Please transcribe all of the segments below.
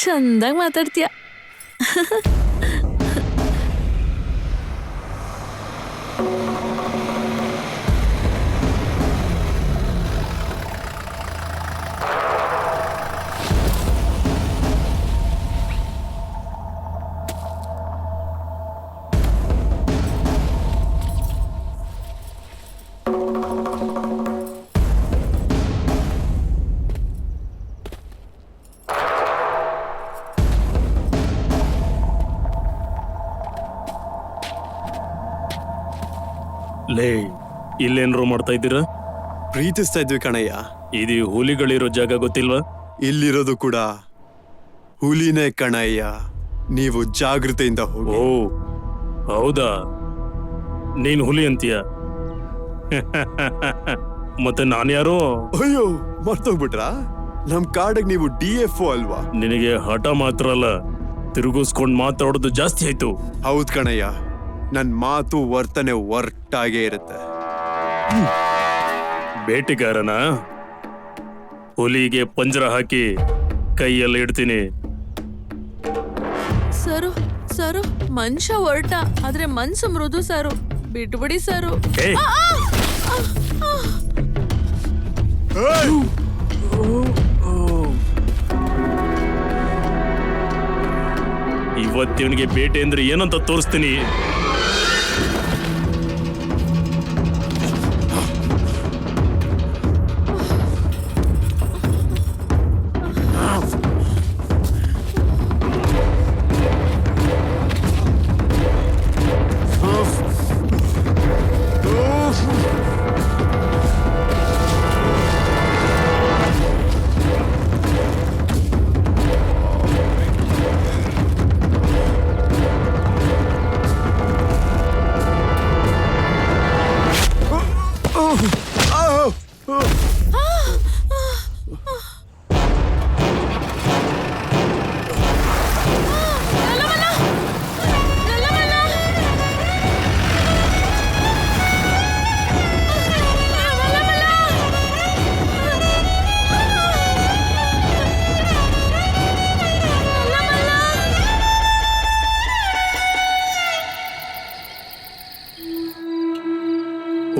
ಚಂದಾಗಿ ಮಾತಾಡ್ತೀಯ. ಲೇ, ಇಲ್ಲೇನ್ರು ಮಾಡ್ತಾ ಇದ್ದೀರಾ? ಪ್ರೀತಿಸ್ತಾ ಇದ್ವಿ ಕಣಯ್ಯ. ಇದು ಹುಲಿಗಳಿರೋ ಜಾಗ ಗೊತ್ತಿಲ್ವಾ? ಇಲ್ಲಿರೋದು ಕೂಡ ಹುಲಿನೇ ಕಣಯ್ಯ. ನೀವು ಜಾಗೃತೆಯಿಂದ ಹೋಗಿ. ಓ ಹೌದಾ, ನೀನ್ ಹುಲಿ ಅಂತೀಯ? ಮತ್ತೆ ನಾನ್ಯಾರೋ? ಅಯ್ಯೋ, ಮರ್ತೋಗ್ಬಿಟ್ರಾ? ನಮ್ ಕಾಡಿಗೆ ನೀವು DFO ಅಲ್ವಾ? ನಿನಗೆ ಹಠ ಮಾತ್ರ ಅಲ್ಲ, ತಿರುಗಿಸ್ಕೊಂಡ್ ಮಾತಾಡೋದು ಜಾಸ್ತಿ ಆಯ್ತು. ಹೌದ್ ಕಣಯ್ಯ, ನನ್ ಮಾತು ವರ್ತನೆ ಒರ್ಟಾಗೇ ಇರುತ್ತೆ. ಬೇಟೆಗಾರನ ಹುಲಿಗೆ ಪಂಜರ ಹಾಕಿ ಕೈಯಲ್ಲಿ ಇಡ್ತೀನಿ. ಸರು ಸರು, ಮನುಷ್ಯ ಹೊರಟ, ಆದ್ರೆ ಮನ್ಸು ಮೃದು ಸರು. ಬಿಟ್ಬಿಡಿ ಸರು. ಏಯ್! ಇವತ್ತಿವನಿಗೆ ಬೇಟೆ ಅಂದ್ರೆ ಏನಂತ ತೋರಿಸ್ತೀನಿ.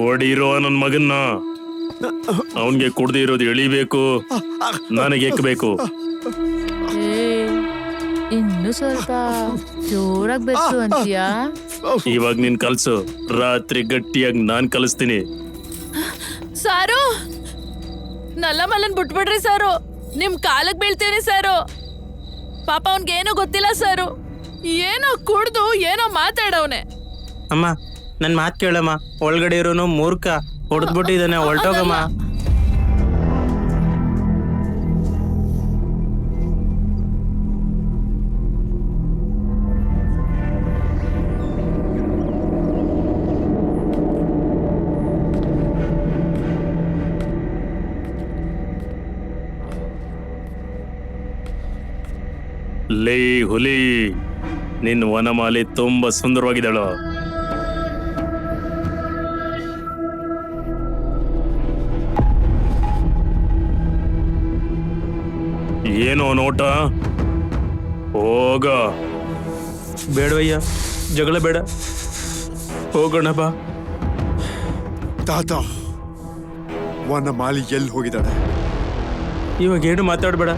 ಹೊಡಿರೋ ನನ್ ಮಗನ್ನ. ಅವನ್ಗೆ ಕುಡ್ದೇ ಇರೋದು ಎಳಿಬೇಕು, ನನಗೆ ಎಕ್ಕಬೇಕು. ಇನ್ನು ಸ್ವಲ್ಪ ಜೋರಾಗಿ ಬೆಚ್ಚು ಅಂತೀಯಾ? ಇವಾಗ ನೀನ್ ಕಲ್ಸು, ರಾತ್ರಿ ಗಟ್ಟಿಯಾಗಿ ನಾನ್ ಕಲಿಸ್ತೀನಿ. ಸಾರು, ನಲ್ಲಮಲ್ಲನ್ ಬಿಟ್ಬಿಡ್ರಿ ಸಾರು. ನಿಮ್ ಕಾಲಕ್ ಬೀಳ್ತೀನಿ ಸಾರು. ಪಾಪ ಅವನ್ಗೇನು ಗೊತ್ತಿಲ್ಲ ಸಾರು. ಏನೋ ಕುಡ್ದು ಏನೋ ಮಾತಾಡವನೆ. ಅಮ್ಮ, ನನ್ ಮಾತ್ ಕೇಳಮ್ಮ. ಒಳಗಡೆ ಇರೋನು ಮೂರ್ಖ, ಹೊಡೆದ್ಬಿಟ್ಟಿದ್ದಾನೆ, ಹೊರಟೋಗಮ್ಮ. ಲೇ ಹುಲಿ, ನಿನ್ ವನಮಾಲಿ ತುಂಬಾ ಸುಂದರವಾಗಿದ್ದಾಳು. ಏನೋ ನೋಟ? ಹೋಗ. ಬೇಡವಯ್ಯ, ಜಗಳ ಬೇಡ, ಹೋಗೋಣ ಬಾ. ತಾತ, ವನಮಾಲಿ ಎಲ್ಲಿ ಹೋಗಿದ್ದಾಳೆ? ಇವಾಗ ಏನು ಮಾತಾಡ್ಬೇಡ,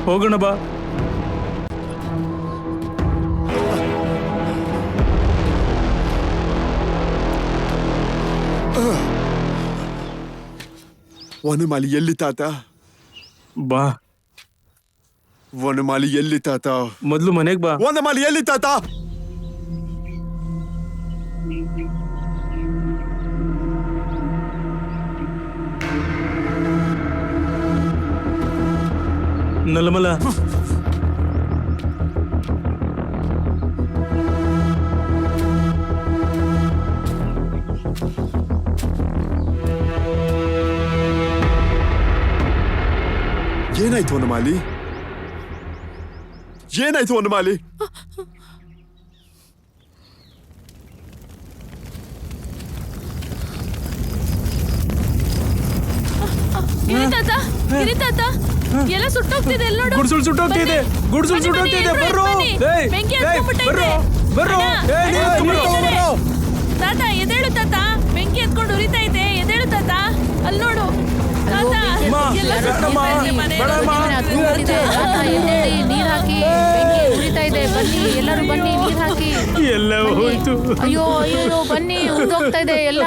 ಹೋಗೋಣ ಬಾ. ವನಮಾಲಿ ಎಲ್ಲಿ ತಾತ? ಬಾ, ವನಮಾಲಿ ಎಲ್ಲಿ ತಾತ? ಮೊದ್ಲು ಮನೆಗ್ ಬಾ. ವನಮಾಲಿ ಎಲ್ಲಿ ತಾತ? ನಲ್ಲಮಲ್ಲ, ಏನಾಯ್ತು ವನಮಾಲಿ? ಏನಾಯ್ತು ವನಮಾಲಿ? ಗಿರಿ ತಾತ, ಗಿರಿ ತಾತ, ಎಲ್ಲ ಸುಟ್ಟೋಗ್ತಿದೆ ಎಲ್ಲಿ ನೋಡು. ಗುಡ್ಸುಳ್ ಸುಟ್ಟೋಗ್ತಿದೆ, ಗುಡ್ಸುಳ್ ಬನ್ನಿ, ಸುಟ್ಟೋಗ್ತಿದೆ, ಬನ್ನಿ, ಬರ್ರೋ. ಬನ್ನಿ. ಏಯ್, ಬೆಂಕಿ ಏಯ್, ಹತ್ಕೊಂಡ್ಬಿಟ್ಟೈತೆ. ಬರ್ರೋ, ಬರ್ರೋ. ಅಣ್ಣ, ಏಯ್, ನೀವ್ ಎತ್ಕೊಂಡ್ಬಿಟ್ಟು ಬರ್ರೋ. ತಾತ ಎದೇಳು ತಾತ, ಬೆಂಕಿ ಎತ್ಕೊಂಡು ಉರಿತಾ ಇದೆ, ಎದೇಳು ತಾತ, ಅಲ್ಲಿ ನೋಡು ತಾತ, ಅಮ್ಮ, ಎಲ್ಲ ಬೇಡಮ್ಮ, ಸುಟ್ಟೋಗ್ತಿದೆ ಮನೆ. ಬೇಡಮ್ಮ. ಎದ್ದೇಳಿ ನೀರ್ ಹಾಕಿ, ಬೆಂಕಿ ಉರಿತಾ ಇದೆ, ಬನ್ನಿ ಎಲ್ಲರೂ ಬನ್ನಿ ನೀರ್ ಹಾಕಿ. ಎಲ್ಲ ಹೋಯ್ತು. ಅಯ್ಯೋ ಅಯ್ಯೋ ಬನ್ನಿ, ಉರ್ದೋಗ್ತಾ ಇದೆ ಎಲ್ಲ.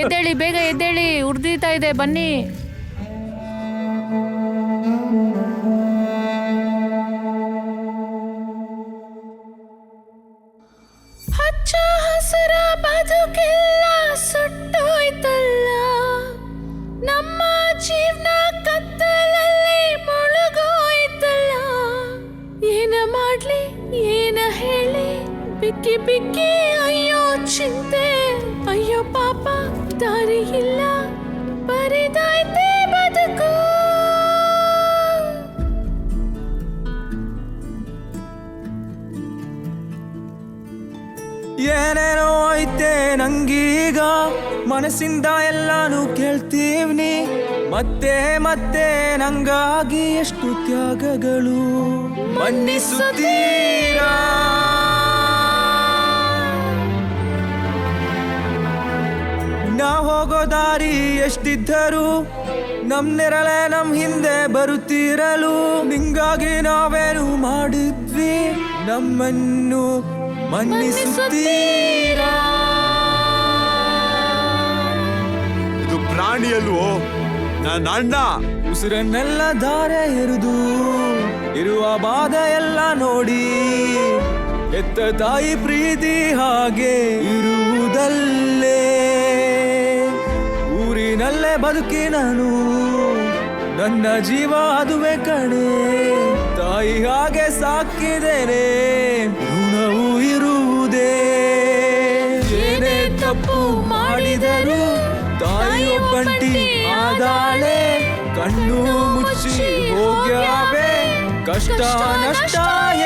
ಎದ್ದೇಳಿ ಬೇಗ ಎದ್ದೇಳಿ, ಉರ್ದಿತಾ ಇದೆ ಬನ್ನಿ. ಹಚ್ಚ ಹಸಿರ ಬದುಕೆಲ್ಲ ಸುಟ್ಟೋಯ್ತಲ್ಲ, ನಮ್ಮ ಜೀವನ ಕತ್ತಲಲ್ಲಿ ಮುಳುಗೋಯ್ತಲ್ಲ. ಏನ ಮಾಡ್ಲಿ ಏನ ಹೇಳಿ, ಬಿಕ್ಕಿ ಬಿಕ್ಕಿ ಅಯ್ಯೋ ಚಿಂತೆ, ಅಯ್ಯೋ ಪಾಪ ದಾರಿ ಇಲ್ಲ, ಬರಿದಾಯ್ತೆ ಬದುಕು. ಏನೇನೋ ಐತೆ ನಂಗೀಗ, ಮನಸ್ಸಿಂದ ಎಲ್ಲಾನು ಕೇಳ್ತೀವ್ನಿ. ಮತ್ತೆ ಮತ್ತೆ ನಂಗಾಗಿ ಎಷ್ಟು ತ್ಯಾಗಗಳು ಮನ್ನಿಸುತ್ತೀರಾ? ನಾ ಹೋಗೋ ದಾರಿ ಎಷ್ಟಿದ್ದರೂ ನಮ್ ನೆರಳೆ ನಮ್ ಹಿಂದೆ ಬರುತ್ತಿರಲು, ನಿಂಗಾಗಿ ನಾವೇನು ಮಾಡಿದ್ವಿ, ನಮ್ಮನ್ನು ಮನ್ನಿಸುತ್ತೀರಾ? ಇದು ಪ್ರಾಣಿಯಲ್ವೋ ನನ್ನ ಅಣ್ಣ. ಉಸಿರನ್ನೆಲ್ಲ ಧಾರೆ ಎರೆದು ಇರುವ ಬಾಧೆ ಎಲ್ಲ ನೋಡಿ, ಎತ್ತ ತಾಯಿ ಪ್ರೀತಿ ಹಾಗೆ ಇರುವುದಲ್ಲೇ. ಊರಿನಲ್ಲೇ ಬದುಕಿ ನಾನು, ನನ್ನ ಜೀವ ಅದುವೆ ಕಣೆ. ತಾಯಿ ಹಾಗೆ ಸಾಕಿದ್ದೇನೆ, ಋಣವು ಇರುವುದೇ. ಏನೇ ತಪ್ಪು ಮಾಡಿದರು ತಾಯಿಯೊಬ್ಬಂಟಿ ಆದಾಳೆ, ಕಣ್ಣು ಮುಚ್ಚಿ ಹೋಗ್ಯಾವೆ, ಕಷ್ಟ ನಷ್ಟ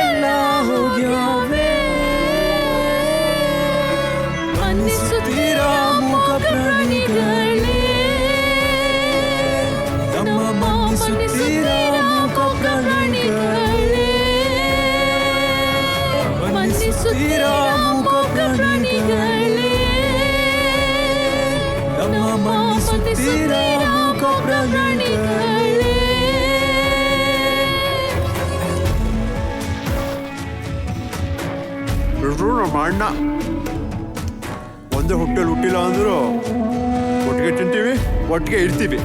ಎಲ್ಲ ಹೋಗ್ಯಾವೆ. ಮನ್ನಿಸುತ್ತೀರಾ ಮೂಕ ಪ್ರಾಣಿಗಳೇ, ನಮ್ಮ ಮನ್ನಿಸುತ್ತೀರಾ ಮೂಕ ಪ್ರಾಣಿಗಳೇ, ಮನ್ನಿಸುತ್ತೀರಾ ಮೂಕ ಪ್ರಾಣಿಗಳೇ, ನಮ್ಮ ಮನ್ನಿಸುತ್ತೀರಾ ಮೂಕ ಪ್ರಾಣಿಗಳೇ. ಎಲ್ರೂ ನಮ್ಮ ಅಣ್ಣ ಒಂದೇ ಹೊಟ್ಟೆಲಿ ಹುಟ್ಟಿಲ್ಲ ಅಂದ್ರು ಒಟ್ಟಿಗೆ ತಿಂತೀವಿ, ಒಟ್ಟಿಗೆ ಇರ್ತೀವಿ.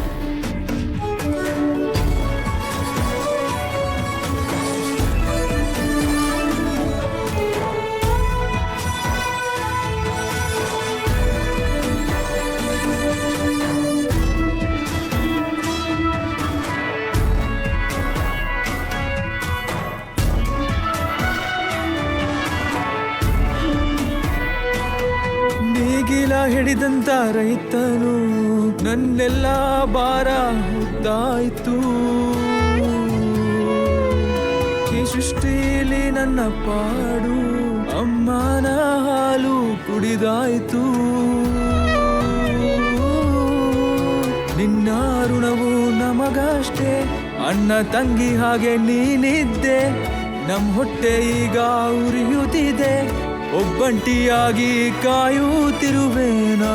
ನೇಗಿಲ ಹಿಡಿದಂತ ರೈತನು ನನ್ನೆಲ್ಲ ಭಾರ ಹೊತ್ತಾಯ್ತು. ಈ ಸೃಷ್ಟಿಲಿ ನನ್ನ ಪಾಡು ಅಮ್ಮನ ಹಾಲು ಕುಡಿದಾಯ್ತು. ನಿನ್ನ ಋಣವು ನಮಗಷ್ಟೇ, ಅಣ್ಣ ತಂಗಿ ಹಾಗೆ ನೀನಿದ್ದೆ. ನಮ್ ಹೊಟ್ಟೆ ಈಗ ಉರಿಯುತ್ತಿದೆ, ಒಬ್ಬಂಟಿಯಾಗಿ ಕಾಯುತ್ತಿರುವೇನಾ?